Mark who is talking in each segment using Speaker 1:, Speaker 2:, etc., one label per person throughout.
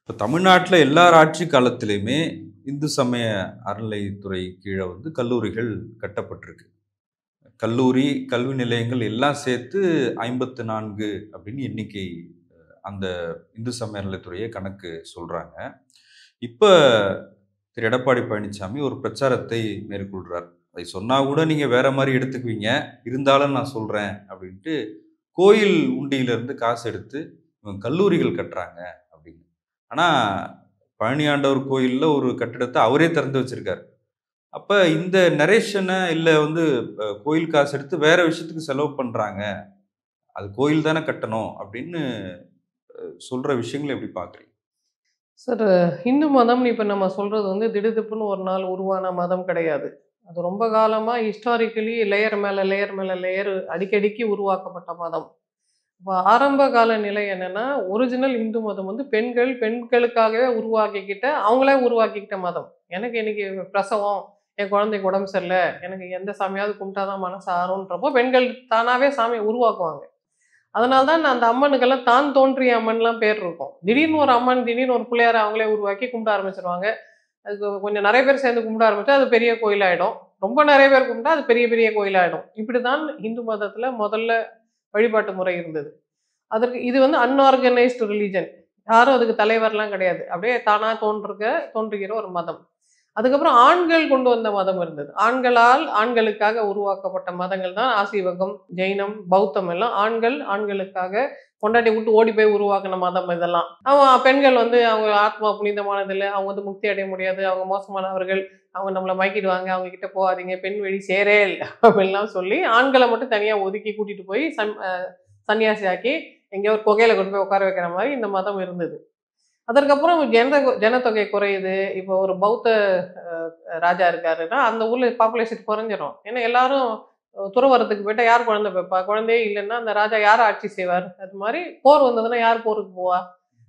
Speaker 1: இப்போ தமிழ்நாட்டில் எல்லார் ஆட்சி காலத்திலையுமே இந்து சமய அறநிலைத்துறை கீழே கல்லூரிகள் கட்டப்பட்டிருக்கு. கல்லூரி, கல்வி நிலையங்கள் எல்லாம் சேர்த்து 54 அப்படின்னு எண்ணிக்கை அந்த இந்து சமய அறநிலைத்துறையே கணக்கு சொல்றாங்க. இப்ப திரு எடப்பாடி பழனிசாமி ஒரு பிரச்சாரத்தை மேற்கொள்றார். அதை சொன்னா கூட நீங்க வேற மாரி எடுத்துக்குவீங்க. இருந்தாலும் நான் சொல்றேன் அப்படின்ட்டு கோயில் உண்டியிலிருந்து காசு எடுத்து இவங்க கல்லூரிகள் கட்டுறாங்க அப்படின்னு. ஆனா பழனி ஆண்டவர் கோயில்ல ஒரு கட்டிடத்தை அவரே திறந்து வச்சிருக்காரு. அப்ப இந்த நரேஷன இல்ல கோயில் காசு எடுத்து வேற விஷயத்துக்கு செலவு பண்றாங்க. அது கோயில் தானே கட்டணும் அப்படின்னு சொல்ற விஷயங்கள எப்படி பார்க்குறீங்க?
Speaker 2: சார், இந்து மதம்னு இப்ப நம்ம சொல்றது திடுதிப்புன்னு ஒரு நாள் உருவான மதம் கிடையாது. அது ரொம்ப காலமா ஹிஸ்டாரிக்கலி லேயர் மேல லேயர் மேல லேயர் அடிக்கடிக்கு உருவாக்கப்பட்ட மதம். இப்ப ஆரம்ப கால நிலை என்னன்னா, ஒரிஜினல் இந்து மதம் பெண்கள் பெண்களுக்காகவே அவங்களே உருவாக்கிக்கிட்ட மதம். எனக்கு இன்னைக்கு பிரசவம், என் குழந்தைக்கு உடம்பு சரியில்ல, எனக்கு எந்த சாமியாவது கும்பிட்டா தான் மனசு ஆறும்ன்றப்போ பெண்கள் தானாவே சாமிய உருவாக்குவாங்க. அதனால தான் அந்த அம்மனுக்கெல்லாம் தான் தோன்றிய அம்மன்லாம் பேர் இருக்கும். திடீர்னு ஒரு அம்மன், திடீர்னு ஒரு பிள்ளையார அவங்களே உருவாக்கி கும்பிட ஆரம்பிச்சுருவாங்க. அதுக்கு கொஞ்சம் நெறைய பேர் சேர்ந்து கும்பிட ஆரம்பிச்சா, அது பெரிய கோயிலாயிடும். ரொம்ப நெறைய பேர் கும்பிட்டா, அது பெரிய பெரிய கோயிலாயிடும். இப்படிதான் இந்து மதத்துல முதல்ல வழிபாட்டு முறை இருந்தது. அதற்கு இது அன்ஆர்கனைஸ்டு ரிலிஜன். யாரும் அதுக்கு தலைவர்லாம் கிடையாது. அப்படியே தானா தோன்றுகிற ஒரு மதம். அதுக்கப்புறம் ஆண்கள் கொண்டு வந்த மதம் இருந்தது. ஆண்களுக்காக உருவாக்கப்பட்ட மதங்கள் தான் ஆசீவகம், ஜெயினம், பௌத்தம் எல்லாம் ஆண்களுக்காக பொண்டாட்டி விட்டு ஓடி போய் உருவாக்கின மதம் இதெல்லாம். பெண்கள் அவங்க ஆத்மா புனிதமானது இல்ல. அவங்க முக்தி அடைய முடியாது. அவங்க மோசமானவர்கள். அவங்க நம்மள மயக்கிடுவாங்க. அவங்க கிட்ட போகாதீங்க. பெண் வழி சேரேல் அப்படின்லாம் சொல்லி ஆண்கள மட்டும் தனியா ஒதுக்கி கூட்டிட்டு போய் சன்னியாசியாக்கி எங்கேயோ ஒரு குகையில கொண்டு போய் உட்கார வைக்கிற மாரி இந்த மதம் இருந்தது. அதற்கப்புறம் ஜனத்தொகை குறையுது. இப்போ ஒரு பௌத்த ராஜா இருக்காருன்னா, அந்த ஊர்ல பாப்புலேஷன் குறைஞ்சிரும். ஏன்னா எல்லாரும் துறவறத்துக்கு போயிட்டா யார் குழந்தை பெப்பா? குழந்தையே இல்லன்னா, அந்த ராஜா யார ஆட்சி செய்வார்? அது மாரி போர் வந்ததுன்னா யார் போருக்கு போவா?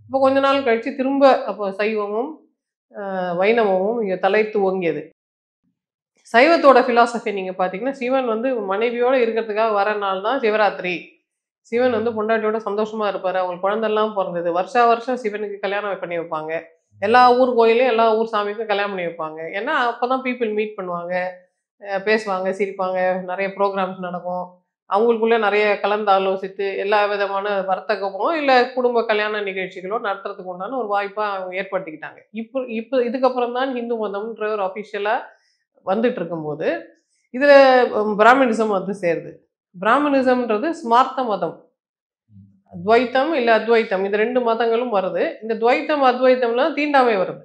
Speaker 2: அப்போ கொஞ்ச நாள் கழிச்சு திரும்ப அப்போ சைவமும், வைணவமும் இங்க தழைத்து ஓங்கியது. சைவத்தோட பிலாசபி நீங்க பார்த்தீங்கன்னா, சிவன் மனைவியோட இருக்கிறதுக்காக வர நாள் தான் சிவராத்திரி. சிவன் பொண்டாட்டியோட சந்தோஷமா இருப்பாரு. அவங்களுக்கு குழந்தைலாம் பொறந்தது. வருஷா வருஷம் சிவனுக்கு கல்யாணம் பண்ணி வைப்பாங்க. எல்லா ஊர் கோயில்லயும், எல்லா ஊர் சாமிக்கும் கல்யாணம் பண்ணி வைப்பாங்க. ஏன்னா, அப்பதான் பீப்பிள் மீட் பண்ணுவாங்க. பேசுவாங்க, சிரிப்பாங்க. நெறைய ப்ரோகிராம்ஸ் நடக்கும். அவங்களுக்குள்ள நெறைய கலந்து ஆலோசித்து, எல்லா விதமான வர்த்தகமோ, இல்ல குடும்ப கல்யாண நிகழ்ச்சிகளோ நடத்துறதுக்கு உண்டான ஒரு வாய்ப்பா அவங்க ஏற்படுத்திக்கிட்டாங்க. இப்ப இப்ப இதுக்கப்புறம் தான் இந்து மதம்ன்ற ஒரு அஃபிஷியலா வந்துட்டு இருக்கும்போது, இதுல பிராமணிசம் சேருது. பிராமணிசம்ன்றது ஸ்மார்த்த மதம். துவைத்தம் இல்ல அத்வைத்தம். இந்த 2 மதங்களும் வருது. இந்த துவைத்தம், அத்வைத்தம்லாம் தீண்டாமை வருது.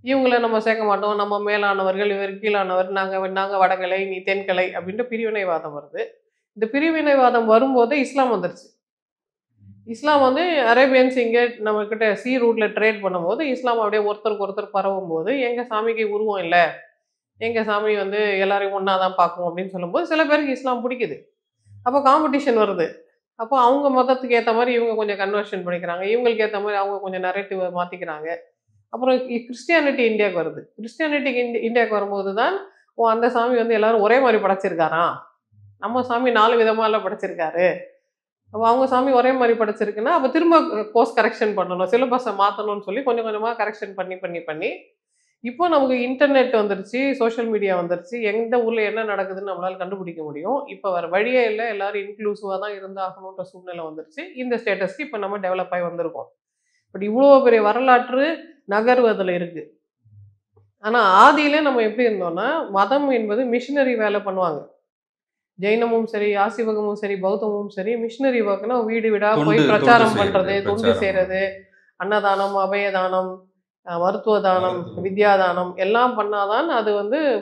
Speaker 2: இவங்கள நம்ம சேர்க்க மாட்டோம். நம்ம மேலானவர்கள், இவர் கீழானவர். நாங்க நாங்க வடகலை, நீ தென்கலை அப்படின்ட்டு பிரிவினைவாதம் வருது. இந்த பிரிவினைவாதம் வரும்போது இஸ்லாம் வந்துருச்சு. இஸ்லாம் அரேபியன்ஸ் இங்க நம்மகிட்ட சி ரூட்ல ட்ரேட் பண்ணும்போது, இஸ்லாம் அப்படியே ஒருத்தருக்கு ஒருத்தர் பரவும்போது, எங்க சாமிக்கு உருவம் இல்ல. எங்க சாமி எல்லாரையும் ஒண்ணா தான் பார்க்கும் அப்படின்னு சொல்லும்போது, சில பேருக்கு இஸ்லாம் பிடிக்குது. அப்ப காம்படிஷன் வருது. அப்போ அவங்க மதத்துக்கு ஏத்த மாரி இவங்க கொஞ்சம் கன்வர்ஷன் பண்ணிக்கிறாங்க. இவங்களுக்கு ஏத்த மாரி அவங்க கொஞ்சம் நரேட்டிவ மாத்திக்கிறாங்க. அப்புறம் கிறிஸ்டியானிட்டி இந்தியாவுக்கு வருது. கிறிஸ்டியானிட்டிக்கு இந்தியாவுக்கு வரும்போது தான், ஓ! அந்த சாமி எல்லாரும் ஒரே மாரி படைச்சிருக்காராம். நம்ம சாமி 4 விதமால்ல படைச்சிருக்காரு. அப்ப அவங்க சாமி ஒரே மாரி படைச்சிருக்குன்னா, அப்ப திரும்ப கோர்ஸ் கரெக்ஷன் பண்ணணும். சிலபஸ மாத்தணும்னு சொல்லி கொஞ்சம் கொஞ்சமா கரெக்ஷன் பண்ணி இப்போ நமக்கு இன்டர்நெட் வந்துருச்சு, சோஷியல் மீடியா வந்துருச்சு. எந்த ஊர்ல என்ன நடக்குதுன்னு நம்மளால கண்டுபிடிக்க முடியும். இப்ப வேற வழியே இல்ல. எல்லாரும் இன்க்ளூசிவா தான் இருந்தாகணுன்ற சூழ்நிலை வந்துருச்சு. இந்த ஸ்டேட்டஸ்க்கு இப்ப நம்ம டெவலப் ஆயி வந்திருக்கோம். பட் இவ்ளோ பெரிய வரலாற்று நகர்வு அதுல இருக்கு. ஆனா ஆதியில நம்ம எப்படி இருந்தோம்னா, மதம் என்பது மிஷனரி வேலை பண்ணுவாங்க. ஜெயினமும் சரி, ஆசீவகமும் சரி, பௌத்தமும் சரி, மிஷனரி ஒர்க்னா வீடு வீடா போய்
Speaker 1: தொண்டு தொண்டு
Speaker 2: பிரச்சாரம்
Speaker 1: செய்றது,
Speaker 2: பண்றது, தொண்டு
Speaker 1: பிரச்சாரம்
Speaker 2: செய்றது, அன்னதானம், அபயதானம், மருத்துவ தானம்,
Speaker 1: மருத்துவம்.
Speaker 2: வித்யா தானம் எல்லாம் பண்ணாதான் அது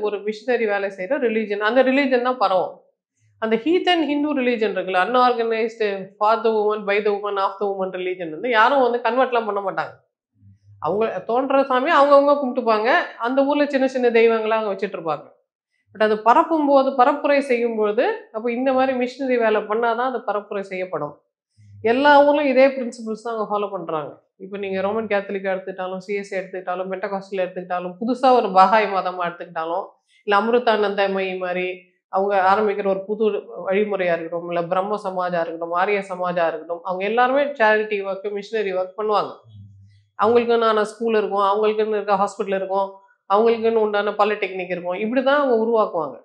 Speaker 2: ஒரு மிஷனரி வேலை செய்ற ரிலிஜன். அந்த ரிலிஜன் தான் பரவும். அந்த ஹீத்தன் ஹிந்து ரிலிஜன் இருக்குல்ல, unorganised for the women, by the women, of the women religion யாரும் கன்வெர்ட்லாம் பண்ண மாட்டாங்க. அவங்க தோன்ற சாமிய அவங்கவங்க கும்பிட்டுப்பாங்க. அந்த ஊர்ல சின்ன சின்ன தெய்வங்களா அங்க வச்சுட்டு இருப்பாங்க. பட் அது பரப்பும்போது, பரப்புரை செய்யும்பொழுது, அப்ப இந்த மாரி மிஷனரி வேலை பண்ணா தான் அது பரப்புரை செய்யப்படும். எல்லா ஊர்லயும் இதே பிரின்சிபிள்ஸ் தான் அவங்க ஃபாலோ பண்றாங்க. இப்ப நீங்க ரோமன் கேத்தலிக்கா எடுத்துக்கிட்டாலும், சிஎஸ்ஐ எடுத்துக்கிட்டாலும், பெண்டகாஸ்டல் எடுத்துக்கிட்டாலும், புதுசா ஒரு பஹாய் மதமா எடுத்துக்கிட்டாலும், இல்ல அமிர்தானந்தமயி மாரி அவங்க ஆரம்பிக்கிற ஒரு புது வழிமுறையா இருக்கட்டும், இல்ல பிரம்ம சமாஜா இருக்கட்டும், ஆரிய சமாஜா இருக்கட்டும், அவங்க எல்லாருமே சேரிட்டி ஒர்க், மிஷனரி ஒர்க் பண்ணுவாங்க. அவங்களுக்குன்னு ஸ்கூல் இருக்கும், அவங்களுக்குன்னு இருக்க ஹாஸ்பிட்டல் இருக்கும், அவங்களுக்குன்னு உண்டான பாலிடெக்னிக் இருக்கும். இப்படி தான் அவங்க உருவாக்குவாங்க.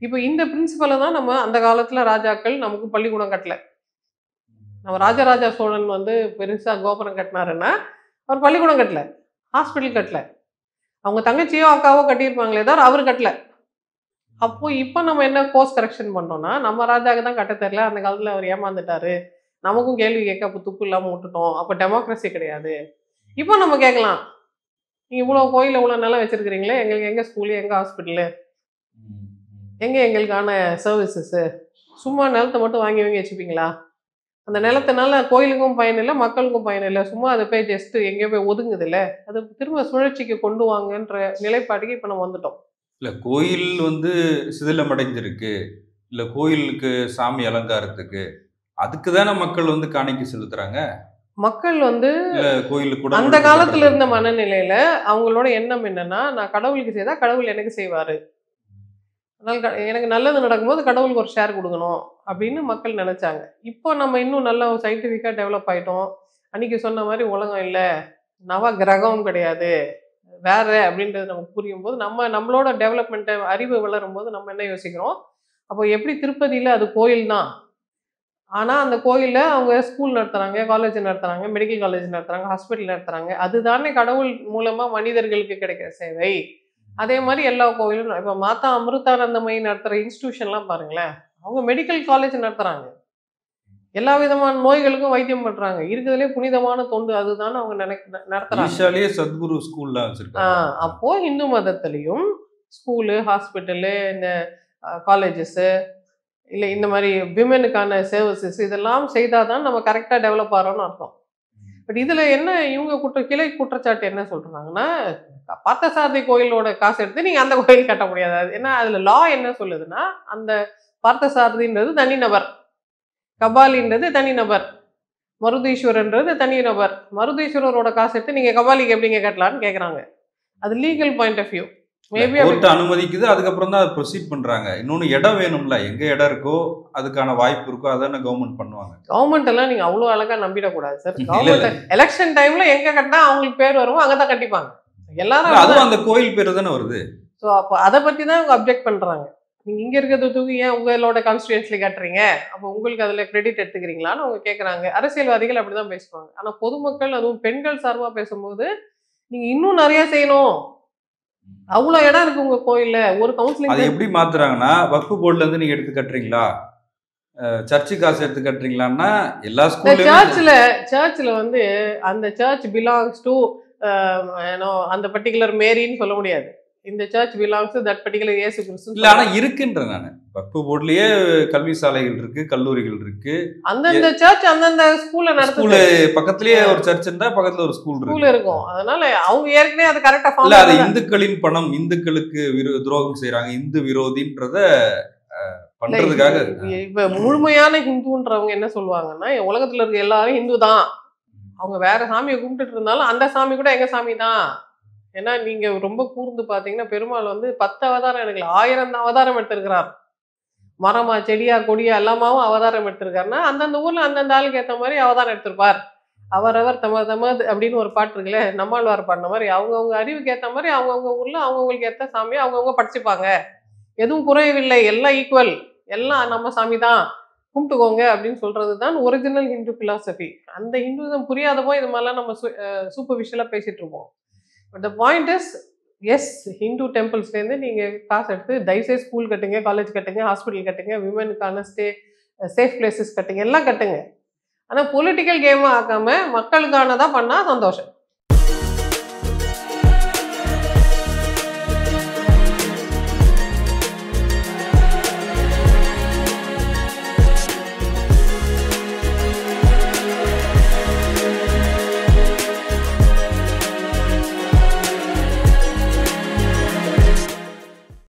Speaker 2: இப்போ இந்த பிரின்சிபலை தான் நம்ம அந்த காலத்துல ராஜாக்கள் நமக்கு பள்ளிக்கூடம் கட்டல. நம்ம ராஜராஜ சோழன் வந்து பெருசா கோபுரம் கட்டினாருன்னா, அவர் பள்ளிக்கூடம் கட்டல, ஹாஸ்பிட்டல் கட்டல. அவங்க தங்கச்சியோ அக்காவோ கட்டியிருப்பாங்களே தவிர அவர் கட்டல. அப்போ இப்போ நம்ம என்ன கோர்ஸ் கரெக்ஷன் பண்றோம்னா, நம்ம ராஜாவுக்கு தான் கட்ட தெரியல, அந்த காலத்துல அவர் ஏமாந்துட்டாரு, நமக்கும் கேள்வி கேட்க அப்போ துப்பு இல்லாம விட்டுட்டோம், அப்போ டெமோக்ரஸி கிடையாது. இப்போ நம்ம கேட்கலாம், நீங்க இவ்வளோ கோயில் இவ்வளோ நிலம் வச்சிருக்கிறீங்களே, எங்களுக்கு எங்க ஸ்கூலு, எங்க ஹாஸ்பிட்டலு, எங்க எங்களுக்கான சர்வீசஸ்? சும்மா நிலத்தை மட்டும் வாங்கி வாங்கி வச்சுப்பீங்களா? அந்த நிலத்தினால கோயிலுக்கும் பயன் இல்லை, மக்களுக்கும் பயன் இல்லை, சும்மா அதை போய் ஜஸ்ட் எங்கேயோ போய் ஒதுங்குது இல்லை, அது திரும்ப சுழற்சிக்கு கொண்டு வாங்கன்ற நிலைப்பாட்டுக்கு இப்போ நம்ம வந்துட்டோம்.
Speaker 1: இல்ல கோயில் வந்து சிதிலம் அடைஞ்சிருக்கு, இல்ல கோயிலுக்கு சாமி அலங்காரத்துக்கு, அதுக்கு தானே மக்கள் வந்து காணிக்கை செலுத்துறாங்க.
Speaker 2: மக்கள் வந்து
Speaker 1: இல்ல கோயிலுக்கு கூட
Speaker 2: அந்த காலத்துல இருந்த மனநிலையில அவங்களோட எண்ணம் என்னன்னா, நான் கடவுளுக்கு செய்தா கடவுள் எனக்கு செய்வாரு, அதனால எனக்கு நல்லது நடக்கும்போது கடவுளுக்கு ஒரு ஷேர் கொடுக்கணும் அப்படின்னு மக்கள் நினைச்சாங்க. இப்போ நம்ம இன்னும் நல்லா சயின்டிஃபிக்கா டெவலப் ஆயிட்டோம். அன்னைக்கு சொன்ன மாதிரி உலகம் இல்லை, நவ கிரகம் கிடையாது, வேற அப்படின்றது நமக்கு புரியும் போது நம்மளோட டெவலப்மெண்ட் அறிவு வளரும் போது நம்ம என்ன யோசிக்கிறோம், அப்போ எப்படி திருப்பதியில அது கோயில் தான், ஆனா அந்த கோயில்ல அவங்க ஸ்கூல் நடத்துறாங்க, காலேஜ் நடத்துறாங்க, மெடிக்கல் காலேஜ் நடத்துறாங்க, ஹாஸ்பிட்டல் நடத்துறாங்க, அதுதானே கடவுள் மூலமா மனிதர்களுக்கு கிடைக்கிற சேவை. அதே மாதிரி எல்லா கோயிலும் இப்போ மாதா அமிர்தானந்தமயி நடத்துகிற இன்ஸ்டியூஷன்லாம் பாருங்களேன், அவங்க மெடிக்கல் காலேஜ் நடத்துகிறாங்க, எல்லா விதமான நோய்களுக்கும் வைத்தியம் பண்ணுறாங்க, இருக்கிறதுலே புனிதமான தொண்டு அதுதான் அவங்க நடத்துகிறாங்க.
Speaker 1: சத்குரு ஸ்கூல்லாம் வச்சிருக்காங்க.
Speaker 2: அப்போது இந்து மதத்துலேயும் ஸ்கூலு, ஹாஸ்பிட்டலு, இந்த காலேஜஸ்ஸு, இல்லை இந்த மாதிரி விமெனுக்கான சர்வீசஸ் இதெல்லாம் செய்தால் தான் நம்ம கரெக்டாக டெவலப் ஆகிறோம்னு அர்த்தம். பட் இதில் என்ன இவங்க கிளை குற்றச்சாட்டு என்ன சொல்கிறாங்கன்னா, பார்த்தசாரதி கோயிலோட காசு எடுத்து நீங்கள் அந்த கோயில் கட்ட முடியாது. ஏன்னா அதில் லா என்ன சொல்லுதுன்னா, அந்த பார்த்தசாரதின்றது தனிநபர், கபாலின்றது தனிநபர், மருதீஸ்வரன்றது தனிநபர். மருதீஸ்வரரோட காசு எடுத்து நீங்கள் கபாலிக்கு எப்படிங்க கட்டலான்னு கேட்குறாங்க. அது legal point of view. Maybe
Speaker 1: அனுமதிக்குது, அதுக்கப்புறம் தான் ப்ரொசீட் பண்றாங்க. இன்னொன்னு இடம் வேணும்ல, எங்க இடம் இருக்கோ அதுக்கான வாய்ப்பு இருக்கோ அதான கவர்மெண்ட் பண்ணுவாங்க.
Speaker 2: கவர்மெண்ட் எல்லாம் நீங்க அவ்வளவு அழகா நம்பிடக்கூடாது சார். கவர்மெண்ட் எலெக்ஷன் டைம்ல எங்க கட்டினா அவங்களுக்கு பேர் வரும் அங்கதான் கட்டிப்பாங்க எல்லாரும்.
Speaker 1: அதுவும் அந்த கோயில் பேர் தானே வருது.
Speaker 2: ஸோ அப்போ அதை பத்தி தான் அவங்க அப்ஜெக்ட் பண்றாங்க. நீங்க இங்க இருக்கிறத தூக்கி ஏன் உங்களோட கான்ஸ்டியூன்சில கட்டுறீங்க, அப்போ உங்களுக்கு அதுல கிரெடிட் எடுத்துக்கிறீங்களான்னு அவங்க கேட்கறாங்க. அரசியல்வாதிகள் அப்படிதான் பேசுவாங்க. ஆனா பொதுமக்கள் அதுவும் பெண்கள் சார்பா பேசும்போது நீங்க இன்னும் நிறைய செய்யணும், அவ்வளவு இடம் இருக்கு உங்க கோயில்ல, ஒரு கவுன்சிலிங்.
Speaker 1: அதை எப்படி மாத்துறாங்கன்னா, வக்ஃப் போர்டுல இருந்து நீங்க எடுத்து கட்டுறீங்களா, சர்ச்சு காசு எடுத்து கட்டுறீங்களான்னா எல்லா ஸ்கூல்ல
Speaker 2: சர்ச்ல வந்து அந்த சர்ச் பிலாங்ஸ் டு அந்த பர்டிகுலர் மேரின்னு சொல்ல முடியாது. இந்த church belongs to that particular இயேசு கிறிஸ்து
Speaker 1: இல்ல. ஆனா இருக்குன்றேன் நான். வக்ஃப் போர்டுலயே கல்வி சாலைகள் இருக்கு, கல்லூரிகள் இருக்கு.
Speaker 2: அந்தந்த சர்ச் அந்தந்த ஸ்கூல்ல நடத்துது.
Speaker 1: பக்கத்துலயே ஒரு சர்ச் இருந்தா பக்கத்துல ஒரு ஸ்கூல்
Speaker 2: இருக்கும். அதனால அவங்க ஏற்கனவே அது கரெக்டா ஃபாலோ
Speaker 1: இல்ல. அது இந்துக்களின் பணம், இந்துக்களுக்கு துரோகம் செய்யறாங்க, இந்து விரோதின்றத பண்றதுக்காக.
Speaker 2: இப்ப முழுமையான ஹிந்துன்றவங்க என்ன சொல்லுவாங்கன்னா, உலகத்துல இருக்க எல்லாரும் ஹிந்து தான், அவங்க வேற சாமியை கும்பிட்டுட்டு இருந்தாலும் அந்த சாமி கூட எங்க சாமி தான். ஏன்னா நீங்க ரொம்ப கூர்ந்து பாத்தீங்கன்னா பெருமாள் வந்து 10 அவதாரம் எடுக்கல, 1000 அவதாரம் எடுத்திருக்கிறார். மரமா செடியா கொடியா எல்லாமாவும் அவதாரம் எடுத்திருக்காருன்னா அந்தந்த ஊர்ல அந்தந்த ஆளுக்கு ஏற்ற மாதிரி அவதாரம் எடுத்திருப்பார். அவரவர் தமது அப்படின்னு ஒரு பாட்டு இருக்குல்ல, நம்மாழ்வார் பாடின மாதிரி அவங்கவுங்க அறிவுக்கு ஏற்ற மாதிரி அவங்கவுங்க ஊர்ல அவங்கவுங்களுக்கு ஏற்ற சாமியை அவங்கவுங்க படிச்சுப்பாங்க. எதுவும் குறைவில்லை, எல்லாம் ஈக்குவல், எல்லாம் நம்ம சாமி தான், கும்பிட்டுக்கோங்க அப்படின்னு சொல்றது தான் ஒரிஜினல் ஹிந்து பிலாசபி. அந்த ஹிந்துசம் புரியாதப்போ இது மாதிரிலாம் நம்ம சூப்பர்ஃபிஷியலாக பேசிட்டு இருப்போம். But the point is, yes, Hindu டெம்பிள்ஸ்லேருந்து நீங்கள் காசு எடுத்து தயவுசெய்து ஸ்கூல் கட்டுங்க, காலேஜ் கட்டுங்க, ஹாஸ்பிட்டல் கட்டுங்க, விமனுக்கான சேஃப் பிளேசஸ் கட்டுங்க, எல்லாம் கட்டுங்க. ஆனால் பொலிட்டிக்கல் கேமாக ஆக்காமல் மக்களுக்கானதாக பண்ணால் சந்தோஷம்.